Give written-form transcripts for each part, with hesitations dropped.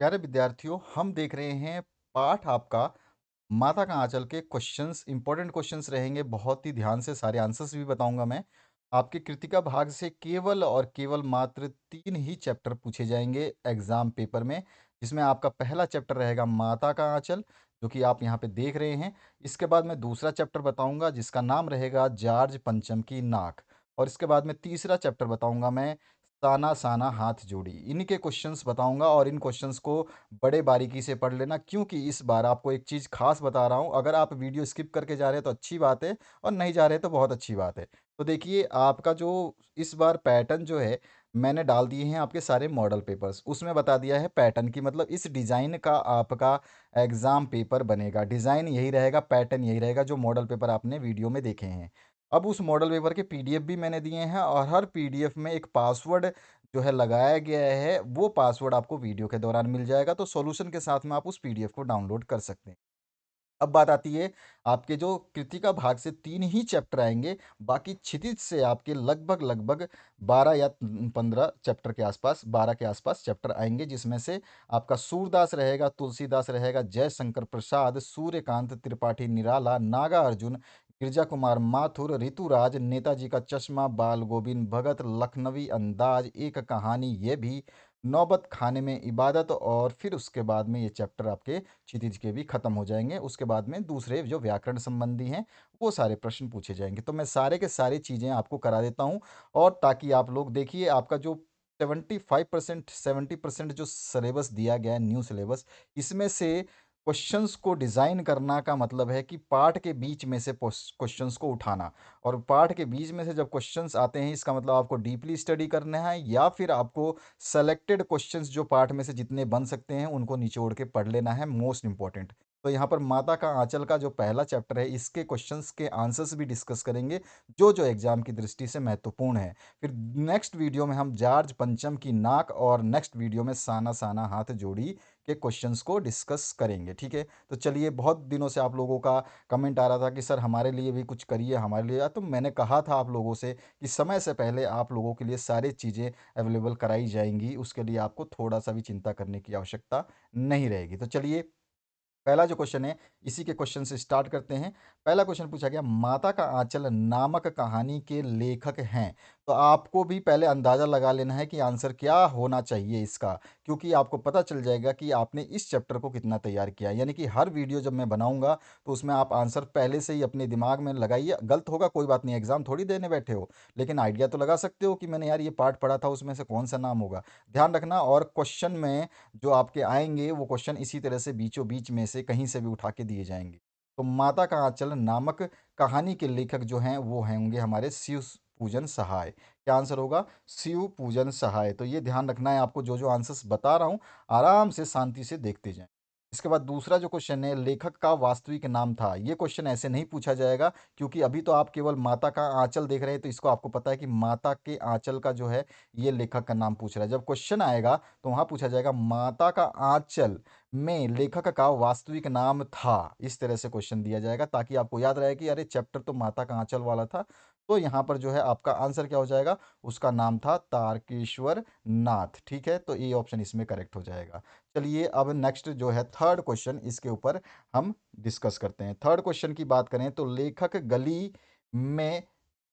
प्यारे विद्यार्थियों, हम देख रहे हैं पाठ आपका माता का आंचल के क्वेश्चंस इंपॉर्टेंट क्वेश्चंस रहेंगे। बहुत ही ध्यान से सारे आंसर्स भी बताऊंगा मैं। आपके कृतिका भाग से केवल और केवल मात्र 3 ही चैप्टर पूछे जाएंगे एग्जाम पेपर में, जिसमें आपका पहला चैप्टर रहेगा माता का आंचल, जो कि आप यहाँ पे देख रहे हैं। इसके बाद मैं दूसरा चैप्टर बताऊंगा जिसका नाम रहेगा जॉर्ज पंचम की नाक। और इसके बाद में तीसरा चैप्टर बताऊंगा मैं, साना साना हाथ जोड़ी। इन्हीं के क्वेश्चंस बताऊंगा और इन क्वेश्चंस को बड़े बारीकी से पढ़ लेना, क्योंकि इस बार आपको एक चीज़ खास बता रहा हूँ। अगर आप वीडियो स्किप करके जा रहे हैं तो अच्छी बात है, और नहीं जा रहे तो बहुत अच्छी बात है। तो देखिए, आपका जो इस बार पैटर्न जो है, मैंने डाल दिए हैं आपके सारे मॉडल पेपर्स। उसमें बता दिया है पैटर्न की, मतलब इस डिज़ाइन का आपका एग्ज़ाम पेपर बनेगा। डिज़ाइन यही रहेगा, पैटर्न यही रहेगा जो मॉडल पेपर आपने वीडियो में देखे हैं। अब उस मॉडल पेपर के पीडीएफ भी मैंने दिए हैं, और हर पीडीएफ में एक पासवर्ड जो है लगाया गया है। वो पासवर्ड आपको वीडियो के दौरान मिल जाएगा, तो सॉल्यूशन के साथ में आप उस पीडीएफ को डाउनलोड कर सकते हैं। अब बात आती है आपके जो कृतिका भाग से 3 ही चैप्टर आएँगे, बाकी क्षितिज से आपके लगभग 12 या 15 चैप्टर के आसपास, 12 के आसपास चैप्टर आएँगे, जिसमें से आपका सूरदास रहेगा, तुलसीदास रहेगा, जयशंकर प्रसाद, सूर्यकांत त्रिपाठी निराला, नागा अर्जुन, गिरजा कुमार माथुर, ऋतुराज, नेताजी का चश्मा, बाल गोविंद भगत, लखनवी अंदाज, एक कहानी, ये भी, नौबत खाने में इबादत, और फिर उसके बाद में ये चैप्टर आपके क्षितिज के भी खत्म हो जाएंगे। उसके बाद में दूसरे जो व्याकरण संबंधी हैं, वो सारे प्रश्न पूछे जाएंगे। तो मैं सारे के सारी चीज़ें आपको करा देता हूँ, और ताकि आप लोग देखिए, आपका जो 75% 70% जो सिलेबस दिया गया है, न्यू सिलेबस, इसमें से क्वेश्चंस को डिज़ाइन करना का मतलब है कि पाठ के बीच में से क्वेश्चंस को उठाना। और पाठ के बीच में से जब क्वेश्चंस आते हैं, इसका मतलब आपको डीपली स्टडी करना है, या फिर आपको सेलेक्टेड क्वेश्चंस जो पार्ट में से जितने बन सकते हैं उनको निचोड़ के पढ़ लेना है, मोस्ट इंपॉर्टेंट। तो यहाँ पर माता का आंचल का जो पहला चैप्टर है, इसके क्वेश्चंस के आंसर्स भी डिस्कस करेंगे, जो जो एग्जाम की दृष्टि से महत्वपूर्ण है। फिर नेक्स्ट वीडियो में हम जॉर्ज पंचम की नाक, और नेक्स्ट वीडियो में साना साना हाथ जोड़ी के क्वेश्चंस को डिस्कस करेंगे। ठीक है, तो चलिए, बहुत दिनों से आप लोगों का कमेंट आ रहा था कि सर हमारे लिए भी कुछ करिए, हमारे लिए। तो मैंने कहा था आप लोगों से कि समय से पहले आप लोगों के लिए सारी चीज़ें अवेलेबल कराई जाएँगी, उसके लिए आपको थोड़ा-सा भी चिंता करने की आवश्यकता नहीं रहेगी। तो चलिए, पहला जो क्वेश्चन है, इसी के क्वेश्चन से स्टार्ट करते हैं। पहला क्वेश्चन पूछा गया, माता का आंचल नामक कहानी के लेखक हैं। तो आपको भी पहले अंदाज़ा लगा लेना है कि आंसर क्या होना चाहिए इसका, क्योंकि आपको पता चल जाएगा कि आपने इस चैप्टर को कितना तैयार किया है। यानी कि हर वीडियो जब मैं बनाऊंगा, तो उसमें आप आंसर पहले से ही अपने दिमाग में लगाइए। गलत होगा कोई बात नहीं, एग्जाम थोड़ी देने बैठे हो, लेकिन आइडिया तो लगा सकते हो कि मैंने यार ये पार्ट पढ़ा था, उसमें से कौन सा नाम होगा। ध्यान रखना। और क्वेश्चन में जो आपके आएँगे, वो क्वेश्चन इसी तरह से बीचों बीच में से कहीं से भी उठा के दिए जाएँगे। तो माता का आँचल नामक कहानी के लेखक जो हैं, वो होंगे हमारे शिव पूजन सहाय। क्या आंसर होगा? शिव पूजन सहाय। तो ये ध्यान रखना है आपको, जो आंसर्स बता रहा हूँ, आराम से शांति से देखते जाएँ। इसके बाद दूसरा जो क्वेश्चन है, लेखक का वास्तविक नाम था। ये क्वेश्चन ऐसे नहीं पूछा जाएगा, क्योंकि अभी तो आप केवल माता का आँचल देख रहे हैं, तो इसको आपको पता है कि माता के आँचल का जो है, ये लेखक का नाम पूछ रहा है। जब क्वेश्चन आएगा, तो वहाँ पूछा जाएगा माता का आँचल में लेखक का वास्तविक नाम था। इस तरह से क्वेश्चन दिया जाएगा, ताकि आपको याद रहे कि अरे चैप्टर तो माता का आँचल वाला था। तो यहाँ पर जो है आपका आंसर क्या हो जाएगा? उसका नाम था तारकेश्वर नाथ। ठीक है, तो ए ऑप्शन इसमें करेक्ट हो जाएगा। चलिए, अब नेक्स्ट जो है थर्ड क्वेश्चन, इसके ऊपर हम डिस्कस करते हैं। थर्ड क्वेश्चन की बात करें तो, लेखक गली में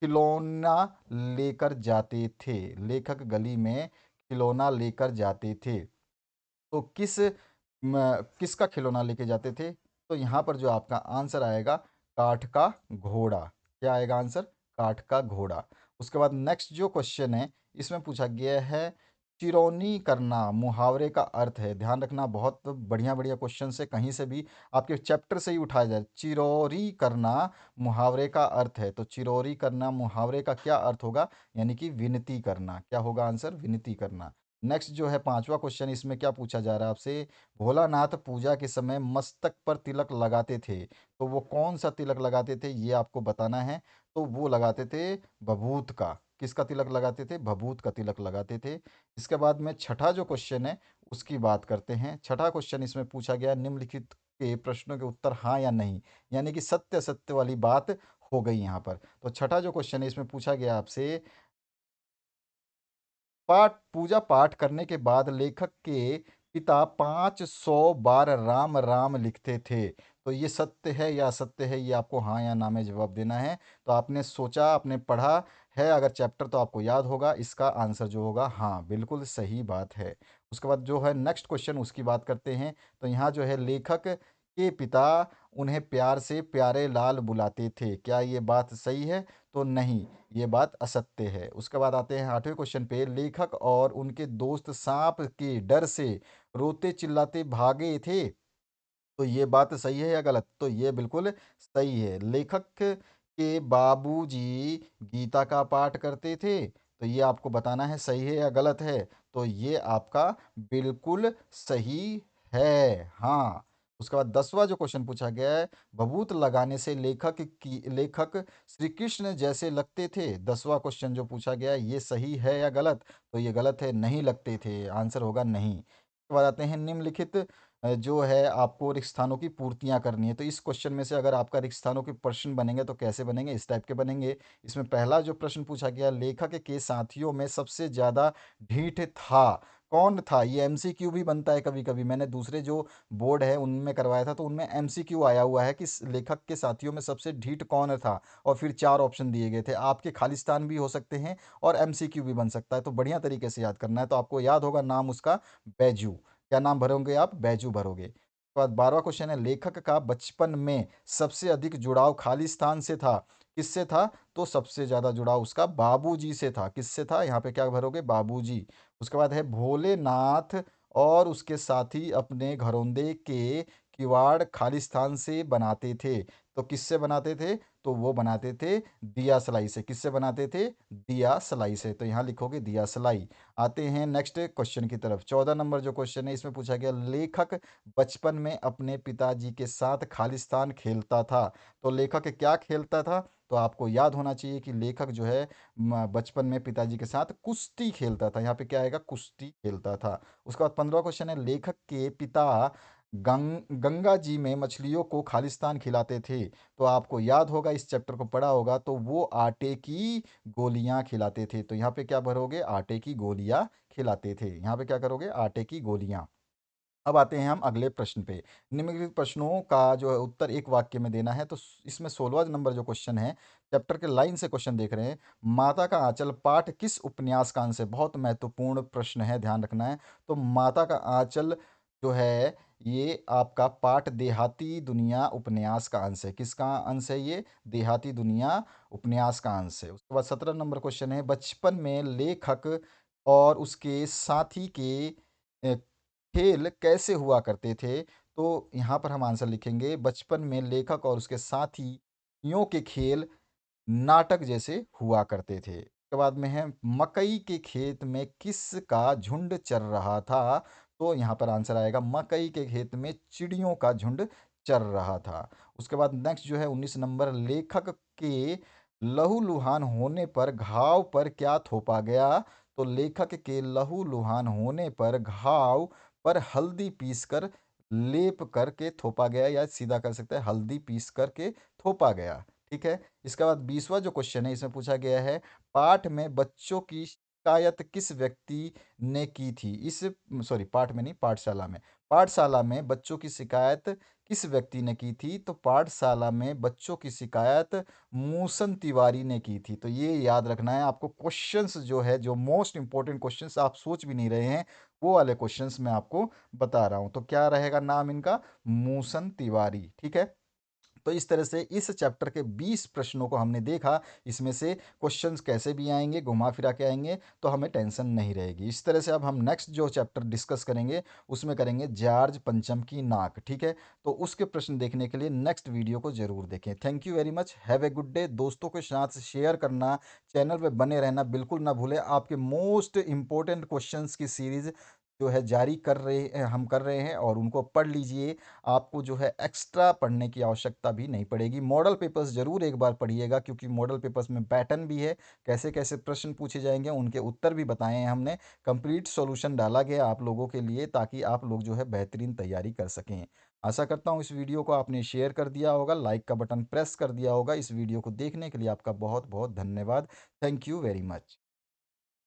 खिलौना लेकर जाते थे। लेखक गली में खिलौना लेकर जाते थे, तो किसका खिलौना लेके जाते थे? तो यहाँ पर जो आपका आंसर आएगा, काठ का घोड़ा। क्या आएगा आंसर? काठ का घोड़ा। उसके बाद नेक्स्ट जो क्वेश्चन है, इसमें पूछा गया है, चिरौनी करना मुहावरे का अर्थ है। ध्यान रखना, बहुत बढ़िया बढ़िया क्वेश्चन से कहीं से भी आपके चैप्टर से ही उठाया जाए। चिरौरी करना मुहावरे का अर्थ है, तो चिरौरी करना मुहावरे का क्या अर्थ होगा? यानी कि विनती करना। क्या होगा आंसर? विनती करना। नेक्स्ट जो है पांचवा क्वेश्चन, इसमें क्या पूछा जा रहा है आपसे? भोलानाथ पूजा के समय मस्तक पर तिलक लगाते थे, तो वो कौन सा तिलक लगाते थे, ये आपको बताना है। तो वो लगाते थे भभूत का। किसका तिलक लगाते थे? भभूत का तिलक लगाते थे। इसके बाद में छठा जो क्वेश्चन है, उसकी बात करते हैं। छठा क्वेश्चन इसमें पूछा गया, निम्नलिखित के प्रश्नों के उत्तर हाँ या नहीं, यानी कि सत्य सत्य वाली बात हो गई यहाँ पर। तो छठा जो क्वेश्चन है, इसमें पूछा गया आपसे, पाठ पूजा पाठ करने के बाद लेखक के पिता 500 बार राम राम लिखते थे। तो ये सत्य है या असत्य है, ये आपको हाँ या ना में जवाब देना है। तो आपने सोचा, आपने पढ़ा है अगर चैप्टर, तो आपको याद होगा। इसका आंसर जो होगा हाँ, बिल्कुल सही बात है। उसके बाद जो है नेक्स्ट क्वेश्चन, उसकी बात करते हैं। तो यहाँ जो है लेखक के पिता उन्हें प्यार से प्यारे लाल बुलाते थे, क्या ये बात सही है? तो नहीं, ये बात असत्य है। उसके बाद आते हैं 8वें क्वेश्चन पे। लेखक और उनके दोस्त सांप के डर से रोते चिल्लाते भागे थे, तो ये बात सही है या गलत? तो ये बिल्कुल सही है। लेखक के बाबूजी गीता का पाठ करते थे, तो ये आपको बताना है सही है या गलत है। तो ये आपका बिल्कुल सही है, हाँ। उसके बाद 10वां जो क्वेश्चन पूछा गया है, भभूत लगाने से लेखक श्री कृष्ण जैसे लगते थे। 10वां क्वेश्चन जो पूछा गया है, ये सही है या गलत? तो ये गलत है, नहीं लगते थे, आंसर होगा नहीं। उसके बाद आते हैं निम्नलिखित जो है आपको रिक्त स्थानों की पूर्तियाँ करनी है। तो इस क्वेश्चन में से अगर आपका रिक्त स्थानों के प्रश्न बनेंगे तो कैसे बनेंगे? इस टाइप के बनेंगे। इसमें पहला जो प्रश्न पूछा गया, लेखक के साथियों में सबसे ज़्यादा ढीठ था, कौन था? ये एमसीक्यू भी बनता है कभी-कभी। मैंने दूसरे जो बोर्ड है उनमें करवाया था, तो उनमें एमसीक्यू आया हुआ है कि लेखक के साथियों में सबसे ढीठ कौन था, और फिर 4 ऑप्शन दिए गए थे। आपके खालिस्तान भी हो सकते हैं और एमसीक्यू भी बन सकता है, तो बढ़िया तरीके से याद करना है। तो आपको याद होगा नाम उसका, बैजू। क्या नाम भरोगे आप? बैजू भरोगे। उसके बाद 12वां क्वेश्चन है, लेखक का बचपन में सबसे अधिक जुड़ाव खालिस्तान से था, किससे था? तो सबसे ज्यादा जुड़ाव उसका बाबूजी से था। किससे था? यहाँ पे क्या भरोगे? बाबूजी। उसके बाद है, भोलेनाथ और उसके साथी अपने घरौंदे के किवाड़ खालिस्तान से बनाते थे, तो किससे बनाते थे? तो वो बनाते थे दिया सलाई से। किससे बनाते थे? दिया सलाई से। तो यहाँ लिखोगे दिया सलाई। आते हैं नेक्स्ट क्वेश्चन की तरफ। 14 नंबर जो क्वेश्चन है, इसमें पूछा गया, लेखक बचपन में अपने पिताजी के साथ खालिस्तान खेलता था। तो लेखक क्या खेलता था? तो आपको याद होना चाहिए कि लेखक जो है बचपन में पिताजी के साथ कुश्ती खेलता था। यहाँ पे क्या आएगा? कुश्ती खेलता था। उसके बाद 15वां क्वेश्चन है, लेखक के पिता गंगा जी में मछलियों को खालिस्तान खिलाते थे। तो आपको याद होगा, इस चैप्टर को पढ़ा होगा, तो वो आटे की गोलियां खिलाते थे। तो यहाँ पे क्या भरोगे? आटे की गोलियां खिलाते थे। यहाँ पे क्या करोगे? आटे की गोलियां। अब आते हैं हम अगले प्रश्न पे। निम्नलिखित प्रश्नों का जो है उत्तर एक वाक्य में देना है। तो इसमें 16वां नंबर जो क्वेश्चन है, चैप्टर के लाइन से क्वेश्चन देख रहे हैं। माता का आंचल पाठ किस उपन्यास का अंश है? बहुत महत्वपूर्ण प्रश्न है, ध्यान रखना है। तो माता का आंचल जो है, ये आपका पाठ देहाती दुनिया उपन्यास का अंश है। किसका अंश है ये? देहाती दुनिया उपन्यास का अंश है। उसके बाद 17 नंबर क्वेश्चन है, बचपन में लेखक और उसके साथी के खेल कैसे हुआ करते थे? तो यहाँ पर हम आंसर लिखेंगे, बचपन में लेखक और उसके साथियों के खेल नाटक जैसे हुआ करते थे। उसके बाद में है, मकई के खेत में किसका झुंड चर रहा था? तो यहाँ पर आंसर आएगा, मकई के खेत में चिड़ियों का झुंड चर रहा था। उसके बाद नेक्स्ट जो है 19 नंबर, लेखक के लहूलुहान होने पर घाव पर क्या थोपा गया? तो लेखक के लहूलुहान होने पर घाव पर हल्दी पीसकर लेप करके थोपा गया, या सीधा कर सकते हैं हल्दी पीस करके थोपा गया। ठीक है। इसके बाद 20वां जो क्वेश्चन है, इसमें पूछा गया है, पाठ में बच्चों की शिकायत किस व्यक्ति ने की थी? इस सॉरी, पाठ में नहीं, पाठशाला में। पाठशाला में बच्चों की शिकायत किस व्यक्ति ने की थी? तो पाठशाला में बच्चों की शिकायत मूसन तिवारी ने की थी। तो ये याद रखना है आपको। क्वेश्चंस जो है, जो मोस्ट इंपॉर्टेंट क्वेश्चंस आप सोच भी नहीं रहे हैं, वो वाले क्वेश्चंस मैं आपको बता रहा हूं। तो क्या रहेगा नाम इनका? मूसन तिवारी। ठीक है। तो इस तरह से इस चैप्टर के 20 प्रश्नों को हमने देखा। इसमें से क्वेश्चंस कैसे भी आएंगे, घुमा फिरा के आएंगे, तो हमें टेंशन नहीं रहेगी। इस तरह से अब हम नेक्स्ट जो चैप्टर डिस्कस करेंगे, उसमें करेंगे जॉर्ज पंचम की नाक। ठीक है। तो उसके प्रश्न देखने के लिए नेक्स्ट वीडियो को जरूर देखें। Thank you very much, have a good day. दोस्तों के साथ शेयर करना, चैनल पे बने रहना बिल्कुल ना भूलें। आपके मोस्ट इंपॉर्टेंट क्वेश्चंस की सीरीज जो है जारी कर रहे हैं, और उनको पढ़ लीजिए। आपको जो है एक्स्ट्रा पढ़ने की आवश्यकता भी नहीं पड़ेगी। मॉडल पेपर्स ज़रूर एक बार पढ़िएगा, क्योंकि मॉडल पेपर्स में पैटर्न भी है, कैसे कैसे प्रश्न पूछे जाएंगे, उनके उत्तर भी बताए हैं हमने। कंप्लीट सॉल्यूशन डाला गया आप लोगों के लिए, ताकि आप लोग जो है बेहतरीन तैयारी कर सकें। आशा करता हूँ इस वीडियो को आपने शेयर कर दिया होगा, लाइक का बटन प्रेस कर दिया होगा। इस वीडियो को देखने के लिए आपका बहुत बहुत धन्यवाद। Thank you very much.